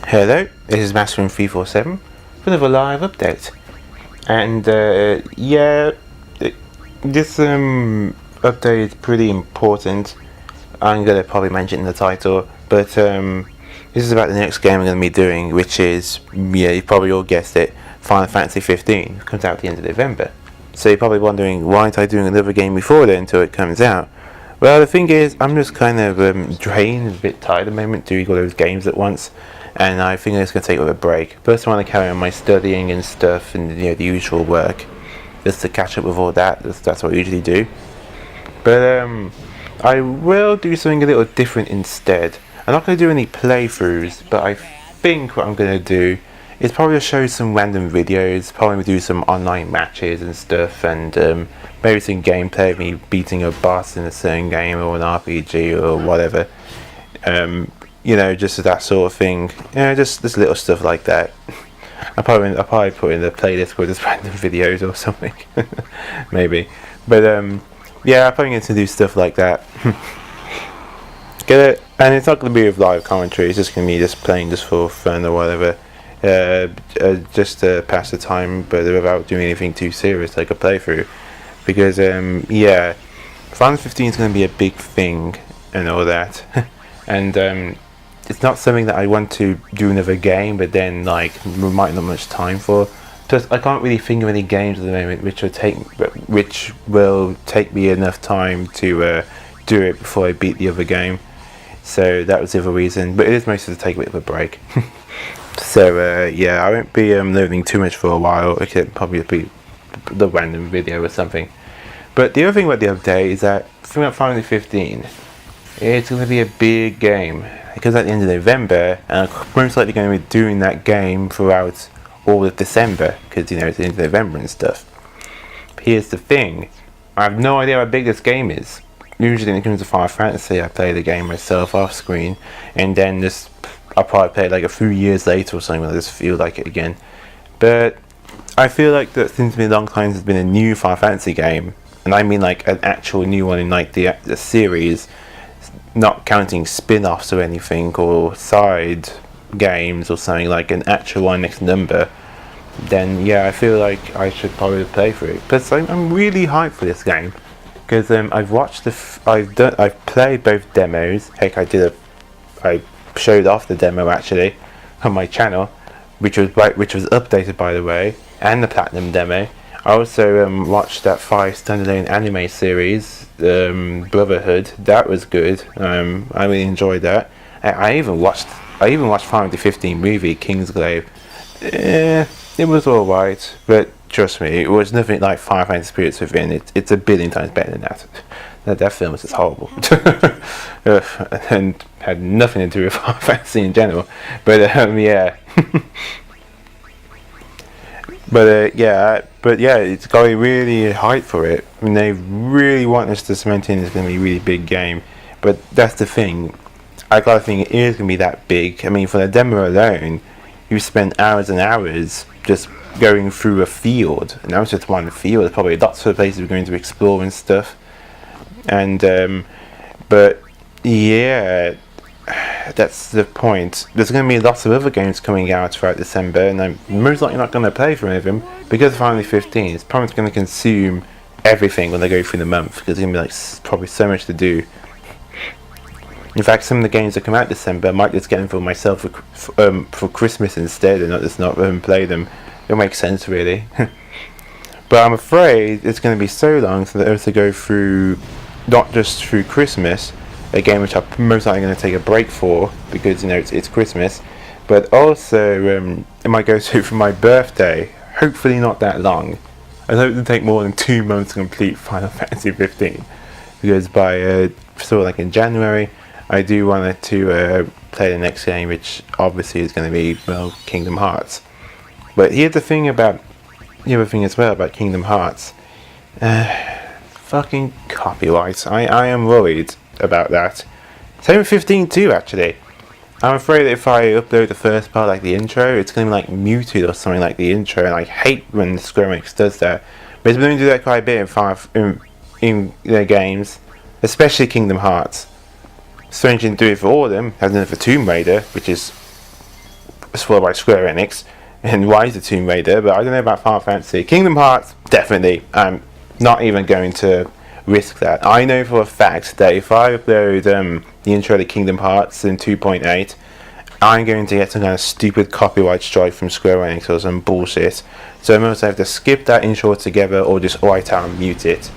Hello, this is Master347 for another live update. And this update is pretty important. I'm going to probably mention it in the title, but this is about the next game I'm going to be doing, which is, you probably all guessed it, Final Fantasy 15. It comes out at the end of November. So you're probably wondering, why aren't I doing another game before then until it comes out? Well, the thing is, I'm just kind of drained, a bit tired at the moment, doing all those games at once. And I think I'm just going to take a break. First I want to carry on my studying and stuff and the usual work, just to catch up with all that. That's what I usually do. But I will do something a little different instead. I'm not going to do any playthroughs, but I think what I'm going to do is probably show some random videos, probably do some online matches and stuff, and maybe some gameplay of me beating a boss in a certain game or an RPG or whatever. Just that sort of thing. Just little stuff like that. I'll probably put in the playlist with just random videos or something. Maybe. But I'm probably going to do stuff like that. Get it? And it's not going to be with live commentary, it's just going to be just playing just for fun or whatever. Just to pass the time, but without doing anything too serious like a playthrough. Because Final 15 is going to be a big thing and all that. And it's not something that I want to do another game, but then might not have much time for. Plus, I can't really think of any games at the moment which will take me enough time to do it before I beat the other game. So that was the other reason. But it is mostly to take a bit of a break. So I won't be loading too much for a while. It could probably be the random video or something. But the other thing about the update is that Final Fantasy 15. It's going to be a big game. It comes at the end of November, and I'm most likely going to be doing that game throughout all of December, because it's the end of November and stuff. But here's the thing, I have no idea how big this game is. Usually when it comes to Final Fantasy, I play the game myself off screen, and then I'll probably play it like a few years later or something when I just feel like it again. But I feel like that since it's been a long time since there's been a new Final Fantasy game, and I mean like an actual new one in like the series, not counting spin-offs or anything or side games or something, like an actual one next number, then I feel like I should probably play for it. But I'm really hyped for this game because I've watched I've played both demos. Heck, I showed off the demo actually on my channel, which was updated by the way, and the platinum demo. I also watched that 5 standalone anime series, Brotherhood. That was good. I really enjoyed that. I even watched Final Fantasy 15 movie, Kingsglaive. It was alright, but trust me, it was nothing like Final Fantasy Spirits Within. It's a billion times better than that. That film was just horrible. And had nothing to do with Final Fantasy in general. But it's got me really hyped for it. I mean, they really want us to cement in it's going to be a really big game. But that's the thing. I gotta think it is going to be that big. I mean, for the demo alone, you spent hours and hours just going through a field. And that was just one field. There's probably lots of places we're going to explore and stuff. And, that's the point. There's going to be lots of other games coming out throughout December, and I'm most likely not going to play for any of them because of Final 15. It's probably going to consume everything when they go through the month because there's going to be probably so much to do. In fact, some of the games that come out December, I might just get them for myself for Christmas instead, and not play them. It'll make sense really. But I'm afraid it's going to be so long so that I have to go through not just through Christmas, a game which I'm most likely going to take a break for because it's Christmas, but also it might go through for my birthday. Hopefully not that long. I hope it take more than 2 months to complete Final Fantasy 15 because by in January I do want to play the next game, which obviously is going to be Kingdom Hearts. But here's the other thing as well about Kingdom Hearts. Fucking copyright. I am worried about that. Same with 15 too, actually. I'm afraid that if I upload the first part, like the intro, it's going to be like muted or something like the intro, and I hate when Square Enix does that. But it's been doing that quite a bit in their games, especially Kingdom Hearts. Strange didn't do it for all of them, hasn't done it for Tomb Raider, which is spoiled by Square Enix, and Rise of Tomb Raider, but I don't know about Final Fantasy. Kingdom Hearts, definitely. I'm not even going to risk that. I know for a fact that if I upload the intro to Kingdom Hearts in 2.8, I'm going to get some kind of stupid copyright strike from Square Enix or some bullshit. So I'm going to have to skip that intro altogether or just write out and mute it.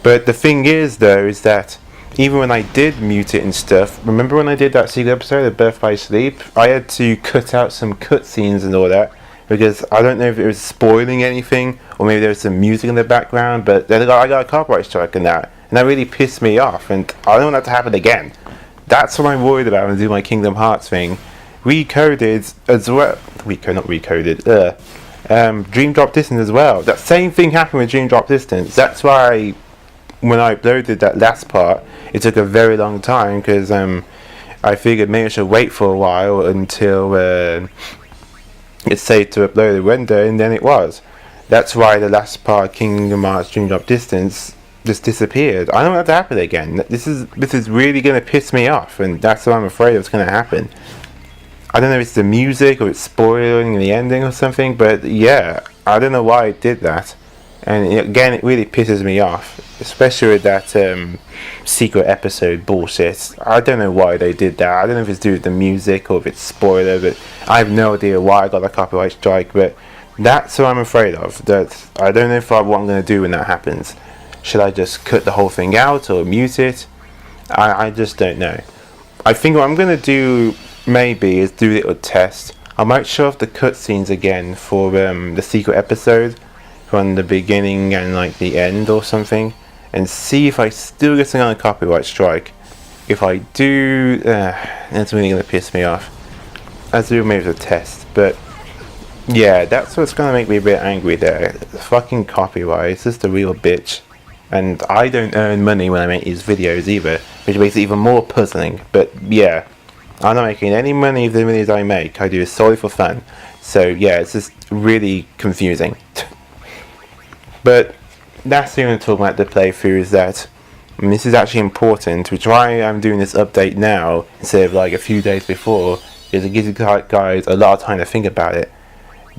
But the thing is, though, is that even when I did mute it and stuff, remember when I did that secret episode of Birth by Sleep? I had to cut out some cutscenes and all that, because I don't know if it was spoiling anything, or maybe there was some music in the background, but I got a copyright strike on that, and that really pissed me off, and I don't want that to happen again. That's what I'm worried about when I do my Kingdom Hearts thing. Recoded as well. Not recoded. Dream Drop Distance as well. That same thing happened with Dream Drop Distance. That's why when I uploaded that last part, it took a very long time, because I figured maybe I should wait for a while until it's safe to upload the render, and then it was. That's why the last part, Kingdom Hearts Dream Drop Distance, just disappeared. I don't want that to happen again. This is really going to piss me off, and that's what I'm afraid of what's going to happen. I don't know if it's the music or it's spoiling the ending or something, but yeah, I don't know why it did that. And again, it really pisses me off, especially with that secret episode bullshit. I don't know why they did that. I don't know if it's due to the music or if it's spoiler, but I have no idea why I got a copyright strike. But that's what I'm afraid of. That I don't know what I'm going to do when that happens. Should I just cut the whole thing out or mute it? I just don't know. I think what I'm going to do maybe is do a little test. I might show off the cutscenes again for the secret episode from the beginning and like the end or something, and see if I still get some kind of copyright strike. If I do, that's really going to piss me off. As do maybe it's a test, but yeah, that's what's going to make me a bit angry there. Fucking copyright, it's just a real bitch. And I don't earn money when I make these videos either, which makes it even more puzzling. But yeah, I'm not making any money of the videos I make. I do it solely for fun. So yeah, it's just really confusing. But that's the only talk about the playthrough, is that, and this is actually important, which is why I'm doing this update now instead of like a few days before, is it gives you guys a lot of time to think about it.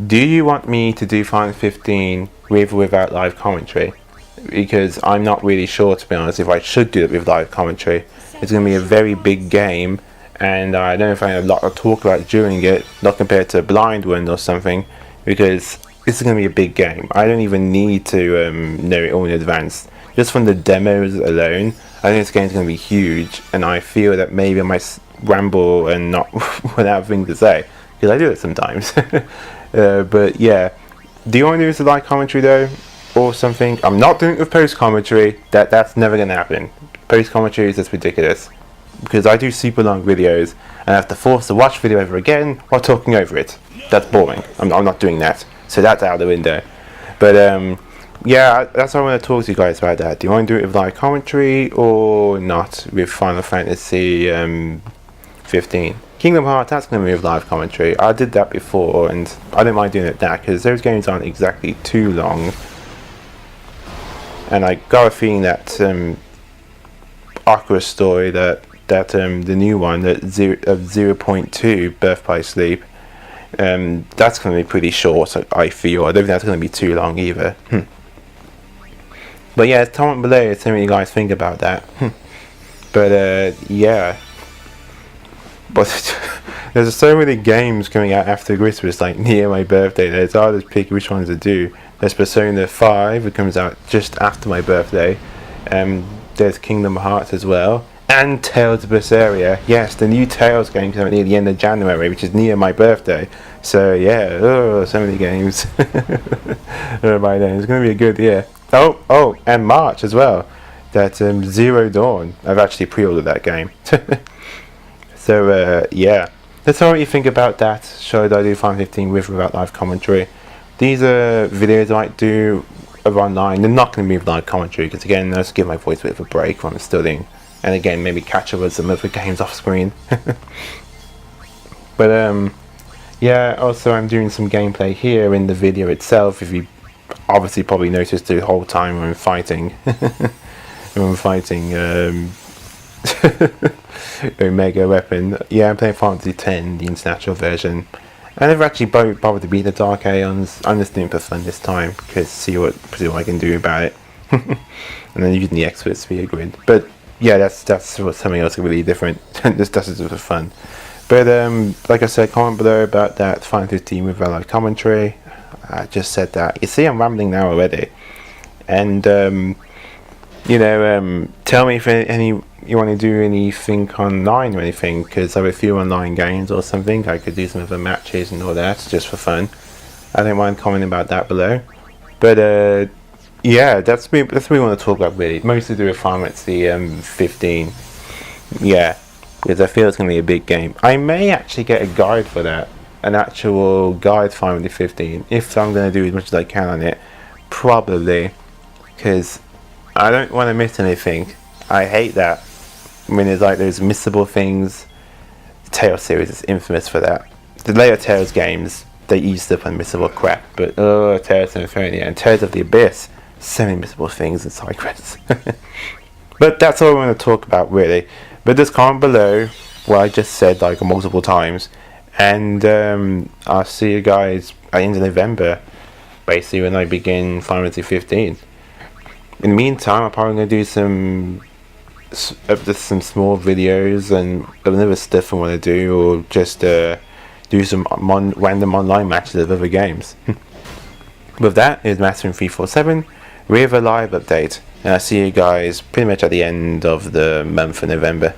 Do you want me to do Final 15 with or without live commentary? Because I'm not really sure, to be honest, if I should do it with live commentary. It's going to be a very big game, and I don't know if I have a lot to talk about during it, not compared to a blind one or something, because this is going to be a big game. I don't even need to know it all in advance. Just from the demos alone, I think this game's going to be huge, and I feel that maybe I might ramble and not without things to say, because I do it sometimes. But yeah, do you want to do this with live commentary though, or something? I'm not doing it with post commentary. That's never going to happen. Post commentary is just ridiculous, because I do super long videos and I have to force to watch video over again while talking over it. That's boring. I'm not doing that. So that's out the window. But yeah, that's why I want to talk to you guys about that. Do you want to do it with live commentary or not with Final Fantasy 15? Kingdom Hearts, that's going to be with live commentary. I did that before, and I don't mind doing it that, because those games aren't exactly too long. And I got a feeling that Aqua story, that the new one, that 0.2 Birth by Sleep, that's going to be pretty short, I feel. I don't think that's going to be too long either. But yeah, comment below, tell me what you guys think about that. But yeah. But there's so many games coming out after Christmas, like near my birthday, that it's hard to pick which ones to do. There's Persona 5, it comes out just after my birthday. There's Kingdom Hearts as well. And Tales of Berseria. Yes, the new Tales game comes out near the end of January, which is near my birthday. So yeah, so many games. By then, it's going to be a good year. Oh, and March as well. That Zero Dawn. I've actually pre-ordered that game. So yeah, let's know what you think about that. Should I do Final 15 with or without live commentary? These are videos I might do of online. They're not going to be with live commentary, because again, let's give my voice a bit of a break while I'm studying. And again, maybe catch up with some other games off screen. But yeah, also I'm doing some gameplay here in the video itself. If you obviously probably noticed the whole time when I'm fighting. When I'm fighting Omega weapon. Yeah, I'm playing Final Fantasy X, the international version. I never actually bothered to beat the Dark Aeons. I'm just doing it for fun this time, because see what I can do about it. And then using the expert sphere grid. But yeah, that's something else completely different. This does it for fun. But like I said, comment below about that Final 15 with live commentary. I just said that. You see, I'm rambling now already. And tell me if you want to do anything online or anything, because I have a few online games or something. I could do some other matches and all that just for fun. I don't mind commenting about that below. But yeah, that's what we want to talk about really. Mostly to do with Final Fantasy 15. Yeah, because I feel it's going to be a big game. I may actually get a guide for that, an actual guide for Final Fantasy 15. If I'm going to do as much as I can on it, probably, because I don't want to miss anything. I hate that when there's like those missable things. The Tales series is infamous for that. The later Tales games, they eased up on missable crap, but Tales of Inferno and Tales of the Abyss, so many missable things and side credits. But that's all I want to talk about really. But just comment below what I just said like multiple times, and I'll see you guys at the end of November, basically when I begin Final Fantasy 15. In the meantime, I'm probably going to do some small videos and other stuff I want to do, or just do some random online matches of other games. With that, is Mastering347 with a live update, and I'll see you guys pretty much at the end of the month of November.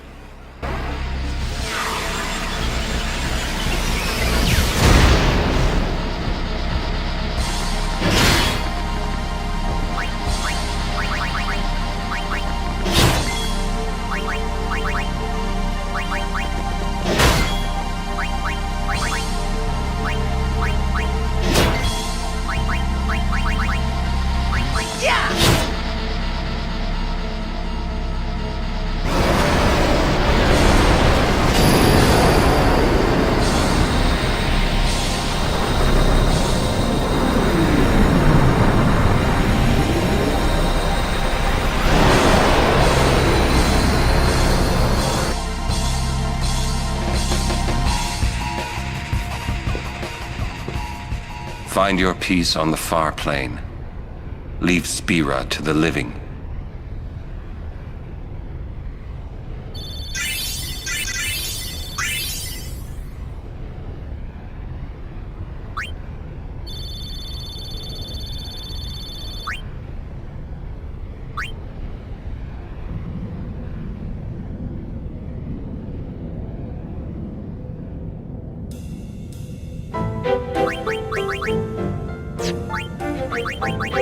Find your peace on the far plane. Leave Spira to the living. Bye.